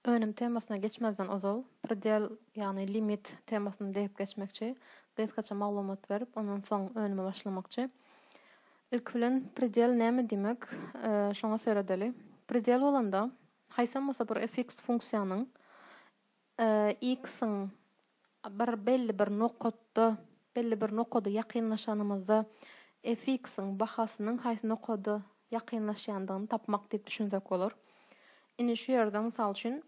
Önüm temasına geçmezden ozal, predel yani limit temasını deyip geçmekçi, gayetkaça maglumat verip, ondan soň önüme başlamakçı. İlk bilen predel näme demek? Şoňa seredeli. Predel bolanda, haýsam bolsa bir fx funksiýanyň x'in belli bir nokotda, belli bir nokoda ýakynlaşanymyzda fx'in bahasynyň haýsy nokoda ýakynlaşýandygyny tapmak diýip düşünsek bolar. Indi şu ýerde mysal üçin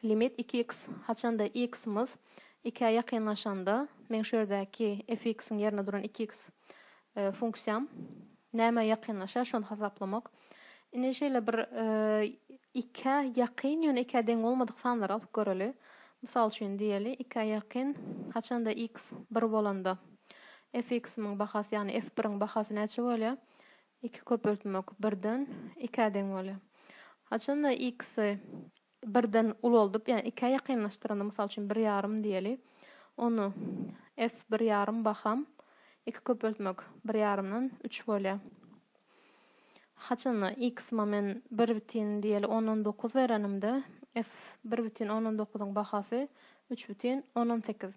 limit 2x haçanda x'miz 2'ye yakınlaşanda men şu yerdeki fx'in yerine duran 2x funksiyam näme yakınlaşa şonu hasaplamak. Indi şeýle bir 2'ye yakın ýöne 2'ye deň bolmadyk sanlar alyp göreli. Mysal üçin diýeli 2'ye yakın haçanda x 1 bolanda fx'imiň bahasy ýani f1'iň bahasy näçe bolýar? 2 köpeltmek 1-den 2'ye deň bolýar. Haçanda x'i 1-den ul oldup, yani 2'ye yakınlaştıranda mysal üçin 1,5 diýeli. Onu f 1,5 baham 2 köpeltmek 1,5-dan 3 bolýar. Haçanda x men 1 diýeli 10,9 berenimde f 1,19'un bahasy 3,18.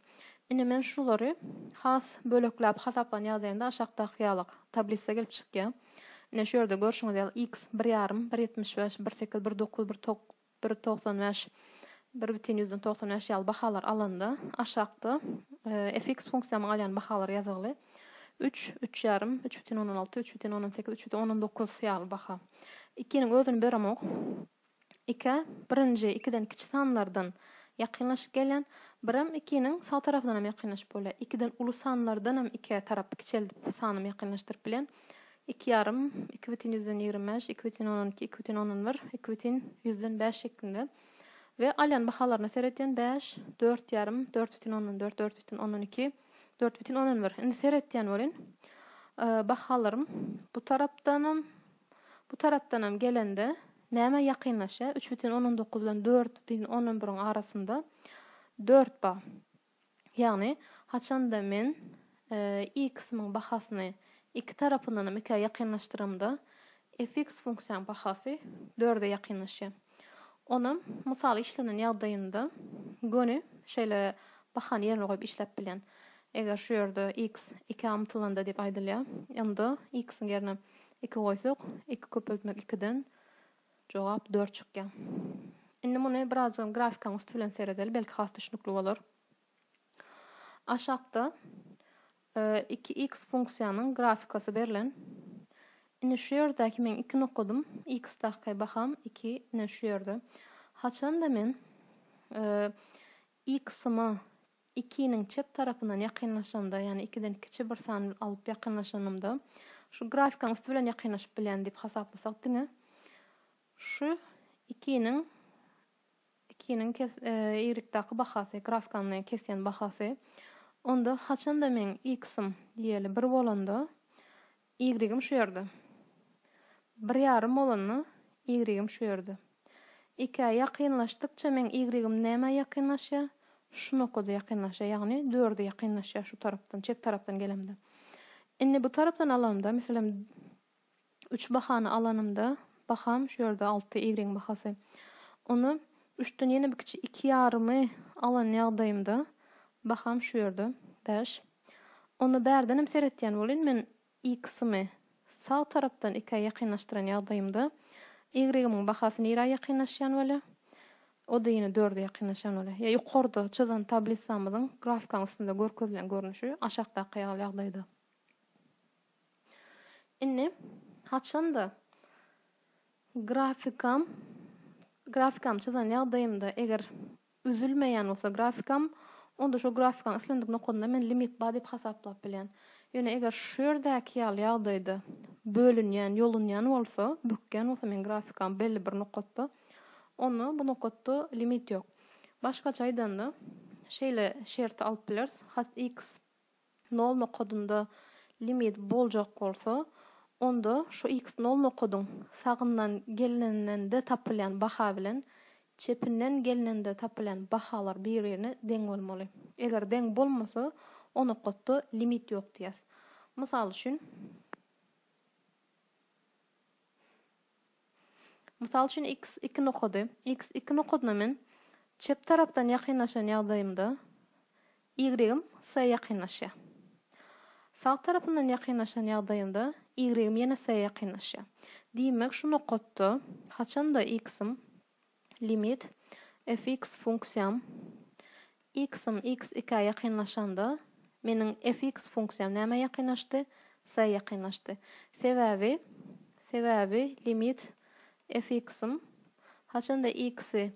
Indi men şulary has bölekläp hasaplan ýagdaýynda aşagdaky ýalyk tablitsa gelip çykýar. Indi şu ýerde görüşiňiz ýaly x 1,5, 1,75, 1,8, 1,9, 1,95, 1,95 ýaly bahalar alanda aşakda fx funksiýanyň alýan bahalar ýazyly. 3, 3,5, 3,16, 3,18, 3,19 ýaly baha. 2'nin özüni beremok. 2 birinji 2'den kiçik sanlardan ýakynlaşyp gelen, biram 2'nin sağ tarapyndan hem ýakynlaşyp bolýar. 2'den uly sanlardan hem 2 tarap kiçeldip sanymy ýakynlaşdyryp bilen 2,5, 2,25, 2,12, 2,11, 2,105 şeklinde. Ve alyan bahalarına seyretdiyen 5, 4,5, 4,14, 4,12, 4,11. Indi seyretdiyen bolin. Bahalarım bu taraptanam gelende näme ýakynlaşa? 3,19-dan 4,11 arasında 4 ba. Yani haçanda men x'imiň bahasyny iki tarapyndan 2'ye yakınlaştırımda fx funksiýanyň bahasy 4'e yakınlaşýar. Onu mysal işlenen ýagdaýynda göni şeýle bahany ýerine goýup işlep bilen. Eger şu ýerde x 2 amtylanda diýip aýdylýar, onda x'in ýerine 2 goýsak, 2 köpeltmek 2'den jogap 4 çykýar. Indi muny birazdan grafikaň üstü bilen seredeli, belki has düşnükli bolar. Aşakda 2x funksiýanyň grafikasy berilen. Indi şu ýerdäki men 2 nokodum. X daky baham 2 ne şu ýerde. Haçanda men x'imi 2'nin çep tarapyndan ýakynlaşanda, ýani 2'den kiçi bir san alyp ýakynlaşanymda, şu grafikaň üstü bilen ýakynlaşyp bilen diýip hasaplasak diňe. Şu 2'nin ýerikdäki bahasy, grafikaň kesýän bahasy. Onda haçanda men x'im diýeli 1 bolanda y'im şu ýerde. 1,5 bolany y'im şu ýerde. 2'ye yakınlaştıkça men y'im näme yakınlaşa? Şu nokoda yakınlaşa, ýagny 4'e yakınlaşa şu tarapdan, çep tarapdan gelemde. Indi bu tarapdan alamda, meselem 3 bahany alanymda, baham şu ýerde 6 y'im bahasy. Onu 3'ten ýene bir kiçi 2,5 alan ýagdaýymda baham şu ýerde 5. Onu bärden hem seretdiýän bolyn, men x'imi sağ tarapdan 2'ye yakınlaştıran ýagdaýymda y'imiň bahasyny ýere yakınlaşýan bolýar. O da ýene 4'e yakınlaşan bolýar. Ya ýokarda çyzan tablitsamyzyň grafikaň üstünde görkezlen görnüşi aşakdaky ýagdaýda. Indi haçanda grafikam çyzan ýagdaýymda eger üzülmeýän bolsa grafikam, onda şu grafikaň islendik nokanda men limit ba diýip hasaplap bilen. Ýöne eger şu ýerdäki ýagdaýda bölünýän, ýolunýan bolsa, bükgen bolsa men grafikam belli bir nokotda, onu bu nokotda limit ýok. Başgaça aýdanda şeýle şert alyp bileriz. X 0 nokodunda limit boljak bolsa, onda şu x 0 nokodyň sagyndan gelenende tapylan baha bilen çepinden gelenende tapylan bahalar bir-birine deň bolmaly. Eger deň bolmasa, o nokotda limit ýok diýäs. Mysal üçin Misal üçin x 2 nokody. X 2 nokodyna men çep tarapdan ýakynlaşan ýagdaýymda y s ýakynlaşýar. Sağ tarapından ýakynlaşan ýagdaýymda y ýene s ýakynlaşýar. Diýmek şu nokotda haçanda x'im limit fx funksiyam x'im x2 ýakynlaşanda meniň fx funksiyam näme ýakynlaşdy? S ýakynlaşdy. Sebäbi limit fx'im haçanda x'i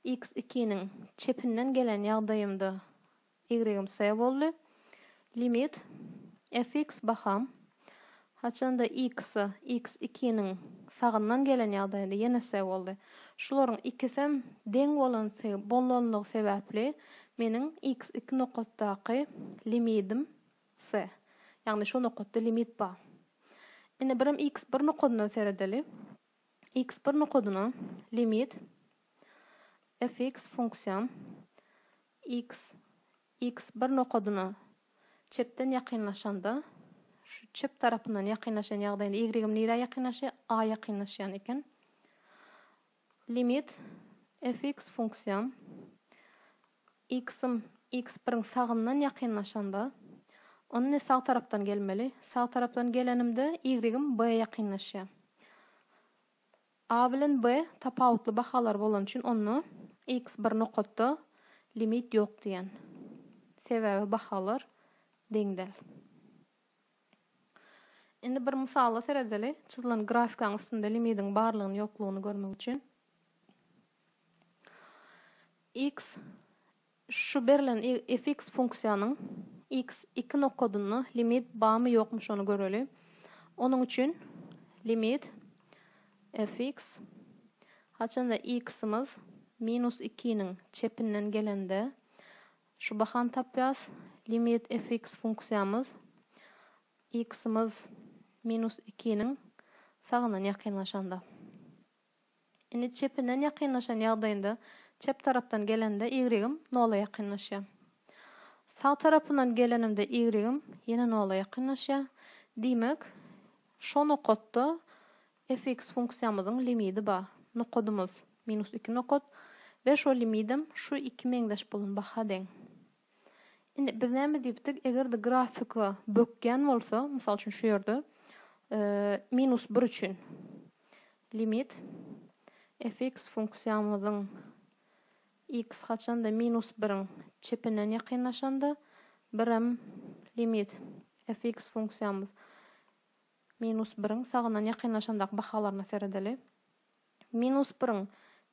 x2'nin çepinden gelen ýagdaýymda y'im s boldy. Limit fx baham haçanda x'i x2'nin sagyndan gelen ýagdaýynda ýene s boldy. Şularyň ikisem deň bolanlygy sebäpli meniň x2 nokotdaky limitim s. Ýagny şu nokotda limit bar. Ine birim x1 nokodyna öteredeli. x1 nokodyna limit fx funksiyam x1 nokodyna çepden ýakynlaşanda şu çep tarapyndan ýakynlaşan ýagdaýynda y'im nire ýakynlaşýar? A ýakynlaşýan eken. Limit fx funksiyam x'im x1'in sagyndan ýakynlaşanda onu sağ tarapdan gelmeli. Sağ tarapdan gelenimde y'im b ýakynlaşýar. A bilen b tapawutly bahalar bolan üçin onu x1 nokotda limit ýok diýen. Sebäbi bahalar deňdel. Indi bir mysalla seredeli çyzylan grafikaň üstünde limitin barlygyny ýoklugyny görmek üçin x şu berilen fx funksiyanyň x2 nokodyny limit barmy ýokmy şonu göreli. Onuň üçin limit fx haçanda x'imiz -2'nin çepinden gelende şu bahan tapýas limit fx funksiyamız x'imiz -2'nin sagyndan ýakynlaşanda. Indi çepinden ýakynlaşan ýagdaýynda çep tarapdan gelende y'im 0'a ýakynlaşýar. Sağ tarapyndan gelenimde y'im ýene 0'a ýakynlaşýar. Diýmek, şo nokotda fx funksiyamyzyň limiti bar. Nokodumuz -2 nokot we şo limitim şu 2 meňdeş bolan baha deň. Indi biz näme diýipdik? Egerde grafika bökgen bolsa, mysal üçin şu ýerde -1 üçin limit fx funksiyamyzyň x haçanda -1'in çepinden ýakynlaşanda birim limit fx funksiyamyz -1'in sagyndan ýakynlaşandak bahalaryna seredeli. -1'in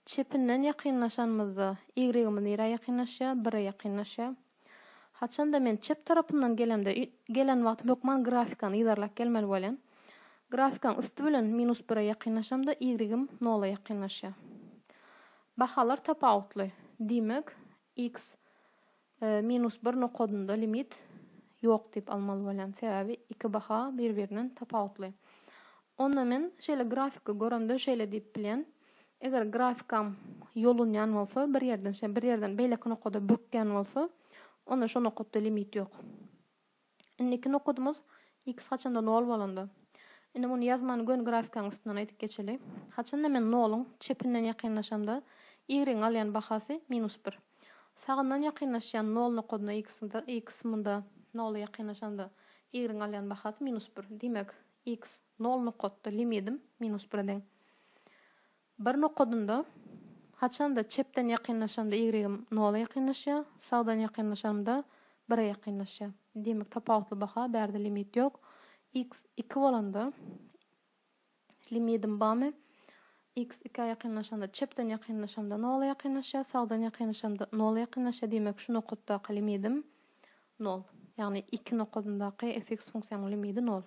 çepinden ýakynlaşanmyzda y'imiz nire ýakynlaşýar? 1'e ýakynlaşýar. Haçanda men çep tarapyndan gelen wagt hökman grafikany ýazarlak gelmeli bolan. Grafikaň üstü bilen -1'e ýakynlaşamda y'im 0'a ýakynlaşýar. Bahalar tapawutly. Diýmek, x -1 nokodunda limit ýok diýip almaly bolan. Sebäbi iki baha bir-biriniň tapawutly. Onda men şeýle grafika göremde şeýle diýip bilen, eger grafikam ýolunýan bolsa, bir ýerden beýleki nokoda bökgen bolsa, onda şo nokotda limit ýok. Indi iki nokodumuz x haçanda 0 bolanda. Indi muny ýazmany gön grafikaň üstünden aýtyp geçeli. Haçanda men 0'yň çepinden ýakynlaşamda y'in alýan bahasy -1. Sagyndan ýakynlaşýan 0 nokodyna x-mynda 0'a ýakynlaşanda y'in alýan bahasy -1. Diýmek, x 0 nokotda limitim -1 deň. Bir nokodunda haçanda çepden ýakynlaşanda y'im 0'a ýakynlaşýar, sagdan ýakynlaşanda 1'e ýakynlaşýar. Diýmek, tapawutly baha bärde limit ýok. X 2 bolanda limitim barmy? X 2'a ýakynlaşanda çepden ýakynlaşanda 0'a ýakynlaşýar, sagdan ýakynlaşanda 0'a ýakynlaşýar. Diýmek, şu nokotdaky limitim 0. Ýagny 2 nokodundaky fx funksiyanyň limiti 0.